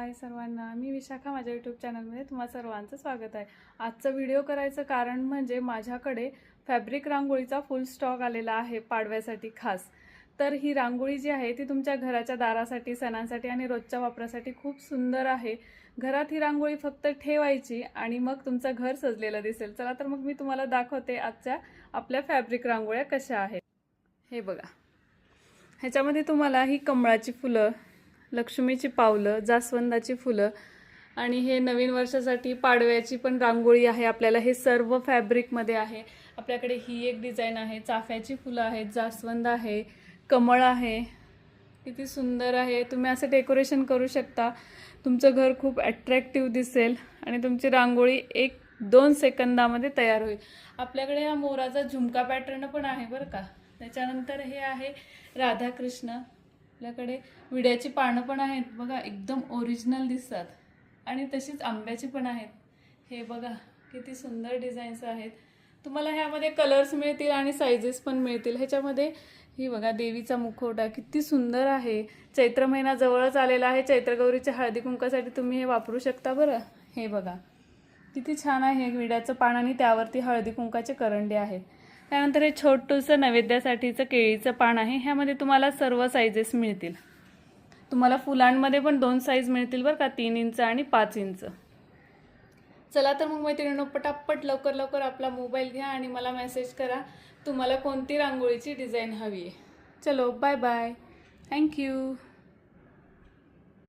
हाय सर्वांना, मी विशाखा. माझ्या यूट्यूब चॅनलमध्ये तुम्हा सर्वांचं स्वागत आहे. आजचा व्हिडिओ करायचं कारण म्हणजे माझ्याकडे फॅब्रिक रांगोळीचा फुल स्टॉक आलेला आहे पाडव्यासाठी खास. तर ही रांगोळी जी आहे ती तुमच्या घराच्या दारासाठी, सणांसाठी आणि रोजच्या वापरासाठी खूप सुंदर आहे. घरात ही रांगोळी फक्त ठेवायची आणि मग तुमचं घर सजलेलं दिसेल. चला तर मग मी तुम्हाला दाखवते आजच्या आपल्या फॅब्रिक रांगोळ्या कशा आहेत. हे बघा, ह्याच्यामध्ये तुम्हाला ही कमळाची फुलं, लक्ष्मीची पावलं, जास्वंदाची फुलं आणि हे नवीन वर्षासाठी पाडव्याची पण रांगोळी आहे आपल्याला. हे सर्व फॅब्रिकमध्ये आहे. आपल्याकडे ही एक डिझाईन आहे, चाफ्याची फुलं आहेत, जास्वंद आहे, कमळ आहे. किती सुंदर आहे. तुम्ही असं डेकोरेशन करू शकता. तुमचं घर खूप अट्रॅक्टिव्ह दिसेल आणि तुमची रांगोळी 1-2 सेकंदामध्ये तयार होईल. आपल्याकडे हा मोराचा झुमका पॅटर्न पण आहे बरं का. त्याच्यानंतर हे आहे राधाकृष्ण. आपल्याकडे विड्याची पानं पण आहेत बघा, एकदम ओरिजिनल दिसतात. आणि तशीच आंब्याची पण आहेत. हे बघा किती सुंदर डिझाईन्स आहेत. तुम्हाला ह्यामध्ये कलर्स मिळतील आणि साईजेस पण मिळतील. ह्याच्यामध्ये ही बघा देवीचा मुखवटा किती सुंदर आहे. चैत्र महिना जवळच आलेला आहे. चैत्रगौरीच्या हळदी कुंकासाठी तुम्ही हे वापरू शकता बरं. हे बघा किती छान आहे. विड्याचं पान आणि त्यावरती हळदी कुंकाचे करंडे आहेत. त्यानंतर हे छोटंसं नैवेद्यासाठीचं केळीचं पान आहे. ह्यामध्ये तुम्हाला सर्व साईजेस मिळतील. तुम्हाला फुलांमध्ये पण 2 साईज मिळतील बरं का, 3 इंच आणि 5 इंच. चला तर मग मैत्रिणींनो, पटापट लवकर लवकर आपला मोबाईल घ्या आणि मला मेसेज करा तुम्हाला कोणती रांगोळीची डिझाईन हवी आहे. चलो बाय बाय, थँक्यू.